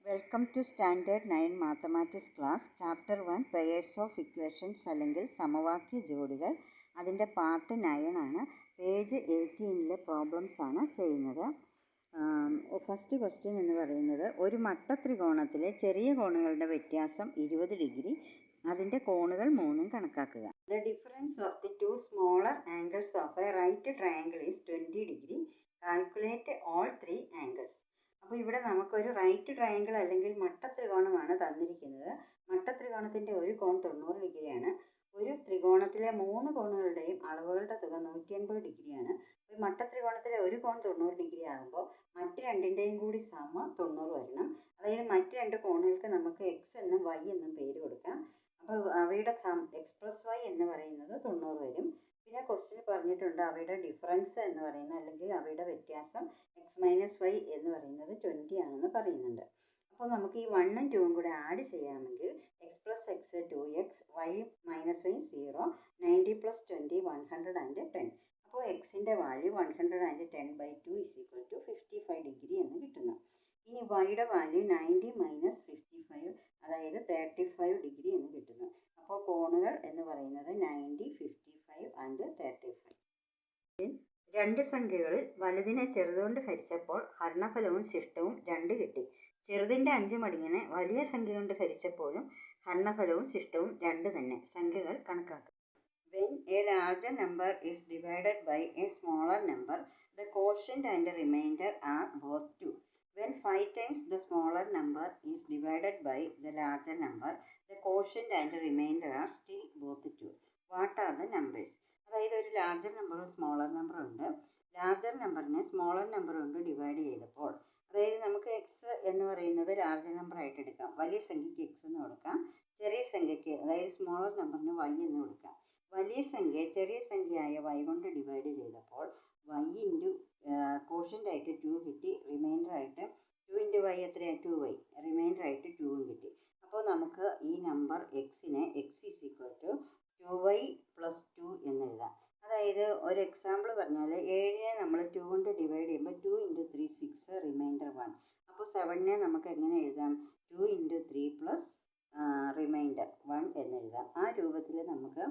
Welcome to standard 9 mathematics class chapter 1 pairs of equations അല്ലെങ്കിൽ സമവാക്യ ജോഡികൾ. അതിൻ്റെ പാർട്ട് 9 ആണ്. പേജ് 18 പ്രോബ്ലംസ് ആണ് ചെയ്യുന്നത്. ഫസ്റ്റ് ക്വസ്റ്റ്യൻ എന്ന് പറയുന്നത്, ഒരു മട്ടത്രികോണത്തിലെ ചെറിയ കോണുകളുടെ വ്യത്യാസം 20 ഡിഗ്രി, അതിൻ്റെ കോണുകൾ 3 കണക്കാക്കുക. The difference of the two smaller angles of a right triangle is 20 degree. Calculate all 3 angles. അപ്പോൾ ഇവിടെ നമുക്കൊരു റൈറ്റ് ട്രയാങ്കിൾ അല്ലെങ്കിൽ മട്ടത്രികോണമാണ് തന്നിരിക്കുന്നത്. മട്ടത്രികോണത്തിൻ്റെ ഒരു കോൺ 90 ഡിഗ്രിയാണ്. ഒരു ത്രികോണത്തിലെ 3 കോണുകളുടെയും അളവുകളുടെ തുക 180 ഡിഗ്രിയാണ്. ഈ മട്ടത്രികോണത്തിലെ ഒരു കോൺ 90 ഡിഗ്രി ആകുമ്പോൾ മറ്റ് രണ്ടിൻ്റെയും കൂടി സമ 90 വരണം. അതായത് മറ്റ് രണ്ട് കോണുകൾക്ക് നമുക്ക് എക്സ് എന്നും വൈ എന്നും പേര് കൊടുക്കാം. അപ്പോൾ അവയുടെ എക്സ് പ്ലസ് വൈ എന്ന് പറയുന്നത് 90 വരും. പിന്നെ ക്വസ്റ്റ്യൻ പറഞ്ഞിട്ടുണ്ട് അവയുടെ ഡിഫറൻസ് എന്ന് പറയുന്നത് അല്ലെങ്കിൽ അവയുടെ വ്യത്യാസം എക്സ് മൈനസ് വൈ എന്ന് പറയുന്നത് 20 ആണെന്ന് പറയുന്നുണ്ട്. അപ്പോൾ നമുക്ക് ഈ 1ഉം 2ഉം കൂടെ ആഡ് ചെയ്യാമെങ്കിൽ x plus x 2x, y minus y 0, 90 plus 20 110. അപ്പോൾ എക്സിൻ്റെ വാല്യൂ 110/2 = 55 ഡിഗ്രി എന്ന് കിട്ടുന്നു. ഇനി വൈയുടെ വാല്യൂ 90 മൈനസ് 55, അതായത് 35 ഡിഗ്രി എന്ന് കിട്ടുന്നു. അപ്പോൾ കോണുകൾ എന്ന് പറയുന്നത് 90, 55 ആൻഡ് 35. രണ്ട് സംഖ്യകളിൽ വലുതിനെ ചെറുതുകൊണ്ട് ഹരിച്ചപ്പോൾ ഹരണഫലവും ശിഷ്ടവും 2 കിട്ടി. ചെറുതിൻ്റെ 5 മടങ്ങിനെ വലിയ സംഖ്യ കൊണ്ട് ഹരിച്ചപ്പോഴും ഹരണഫലവും ശിഷ്ടവും 2 തന്നെ. സംഖ്യകൾ കണക്കാക്കുക. When a larger number is divided by a smaller number, the quotient and remainder are both 2. When 5 times the smaller number is divided by the larger number, the quotient and remainder are still both 2. What are the numbers? അതായത് ഒരു larger നമ്പറും smaller നമ്പറും ഉണ്ട്. Larger നമ്പറിനെ smaller number കൊണ്ട് divide ചെയ്തപ്പോൾ, അതായത് നമുക്ക് എക്സ് എന്ന് പറയുന്നത് ലാർജർ നമ്പർ ആയിട്ട് എടുക്കാം. വലിയ സംഖ്യയ്ക്ക് എക്സ് എന്ന് കൊടുക്കാം. ചെറിയ സംഖ്യയ്ക്ക്, അതായത് സ്മോളർ നമ്പറിന് വൈ എന്ന് കൊടുക്കാം. വലിയ സംഖ്യ ചെറിയ സംഖ്യയായ വൈ കൊണ്ട് ഡിവൈഡ് ചെയ്തപ്പോൾ വൈ ഇൻറ്റു കോഷ്യൻ്റ് ആയിട്ട് 2 കിട്ടി. റിമൈൻഡർ ആയിട്ട് 2 ഇൻറ്റു വൈ എത്രയാണ്? 2y. റിമൈൻഡർ ആയിട്ട് 2ഉം കിട്ടി. അപ്പോൾ നമുക്ക് ഈ നമ്പർ എക്സിനെ x is equal to 2y + 2 എന്ന് എഴുതാം. അതായത് ഒരു എക്സാമ്പിൾ പറഞ്ഞാൽ 7നെ നമ്മൾ 2 കൊണ്ട് ഡിവൈഡ് ചെയ്യുമ്പോൾ 2 ഇൻറ്റു 3 6, റിമൈൻഡർ 1. അപ്പോൾ 7നെ നമുക്ക് എങ്ങനെ എഴുതാം? 2 ഇൻറ്റു 3 പ്ലസ് റിമൈൻഡർ 1 എന്ന് എഴുതാം. ആ രൂപത്തിൽ നമുക്ക്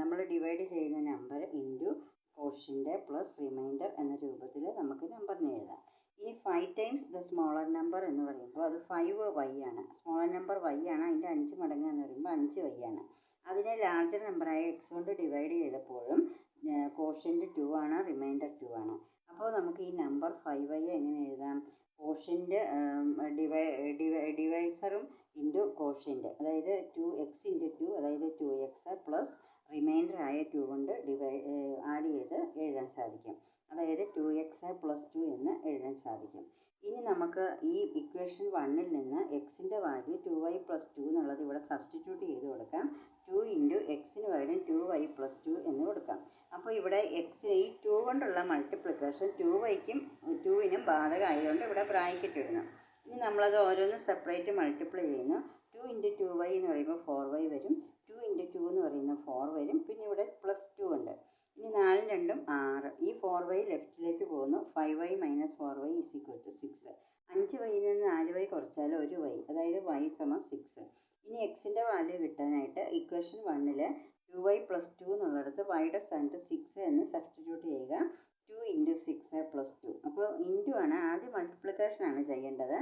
നമ്മൾ ഡിവൈഡ് ചെയ്യുന്ന number into quotient plus reminder എന്ന രൂപത്തിൽ നമുക്ക് നമ്പറിനെ എഴുതാം. ഇനി 5 ടൈംസ് ദ സ്മോളർ നമ്പർ എന്ന് പറയുമ്പോൾ അത് 5y ആണ്. സ്മോളർ നമ്പർ y ആണ്, അതിൻ്റെ 5 മടങ്ങ് എന്ന് പറയുമ്പോൾ 5y ആണ്. അതിനെ ലാർജർ നമ്പറായ എക്സ് കൊണ്ട് ഡിവൈഡ് ചെയ്തപ്പോഴും കോഷ്യൻ്റ് 2 ആണ്, റിമൈൻഡർ 2 ആണ്. അപ്പോൾ നമുക്ക് ഈ നമ്പർ 5y എങ്ങനെ എഴുതാം? കോഷ്യൻ്റ് ഡിവൈസറും ഇൻറ്റു കോഷ്യൻ്റ്, അതായത് 2x ഇൻറ്റു 2, അതായത് 2x പ്ലസ് റിമൈൻഡർ ആയ 2 കൊണ്ട് ആഡ് ചെയ്ത് എഴുതാൻ സാധിക്കും. അതായത് 2x + 2 എന്ന് എഴുതാൻ സാധിക്കും. ഇനി നമുക്ക് ഈ ഇക്വേഷൻ 1ൽ നിന്ന് എക്സിൻ്റെ വാല്യൂ 2y + 2 എന്നുള്ളത് ഇവിടെ സബ്സ്റ്റിറ്റ്യൂട്ട് ചെയ്ത് കൊടുക്കാം. 2 ഇൻറ്റു എക്സിന് പകരം 2y + 2 എന്ന് കൊടുക്കാം. അപ്പോൾ ഇവിടെ എക്സ് ഈ 2 കൊണ്ടുള്ള മൾട്ടിപ്ലിക്കേഷൻ 2yക്കും 2നും ബാധകമായതുകൊണ്ട് ഇവിടെ ബ്രാക്കറ്റ് ഇടണം. ഇനി നമ്മളത് ഓരോന്നും സെപ്പറേറ്റ് മൾട്ടിപ്ലൈ ചെയ്യുന്നു. 2 ഇൻറ്റു 2y എന്ന് പറയുമ്പോൾ 4y വരും. 2 ഇൻറ്റു 2 എന്ന് പറയുന്നത് 4 വരും. പിന്നെ ഇവിടെ +2 ഉണ്ട്. ഇനി 4ഉം 2ഉം 6. ഈ 4y ലെഫ്റ്റിലേക്ക് പോകുന്നു. 5y - 4y = 6. 5yയിൽ നിന്ന് 4y കുറച്ചാൽ 1y, അതായത് y = 6. ഇനി എക്സിൻ്റെ വാല്യൂ കിട്ടാനായിട്ട് ഇക്വേഷൻ 1ൽ 2y + 2 എന്നുള്ളിടത്ത് വൈയുടെ സ്ഥാനത്ത് 6 എന്ന് സബ്സ്റ്റിറ്റ്യൂട്ട് ചെയ്യുക. 2 ഇൻറ്റു 6 + 2. അപ്പോൾ ഇൻറ്റു ആണ്, ആദ്യം മൾട്ടിപ്ലിക്കേഷൻ ആണ് ചെയ്യേണ്ടത്.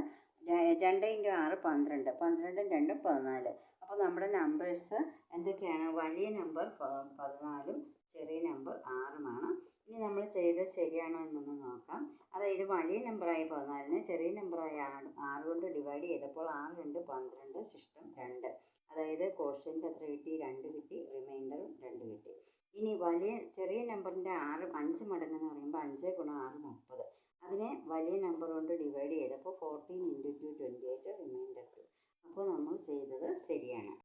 2 ഇൻറ്റു 6 12, 12ഉം 2ഉം 14. അപ്പോൾ നമ്മുടെ നമ്പേഴ്സ് എന്തൊക്കെയാണ്? വലിയ നമ്പർ 14ഉം ചെറിയ നമ്പർ 6ഉമാണ്. ഇനി നമ്മൾ ചെയ്തത് ശരിയാണോ എന്നൊന്ന് നോക്കാം. അതായത് വലിയ നമ്പറായ 14നെ ചെറിയ നമ്പറായ 6 കൊണ്ട് ഡിവൈഡ് ചെയ്തപ്പോൾ 6 2 12, ശിഷ്ടം 2. അതായത് കോഷ്യൻ്റ് എത്ര കിട്ടി? 2 കിട്ടി. റിമൈൻഡറും 2 കിട്ടി. ഇനി ചെറിയ നമ്പറിൻ്റെ 5 മടങ്ങ് എന്ന് പറയുമ്പോൾ 5 × 6 30. അതിനെ വലിയ നമ്പർ കൊണ്ട് ഡിവൈഡ് ചെയ്തപ്പോൾ 14 × 2 28, റിമൈൻഡർ 2. അപ്പോൾ നമ്മൾ ചെയ്തത് ശരിയാണ്.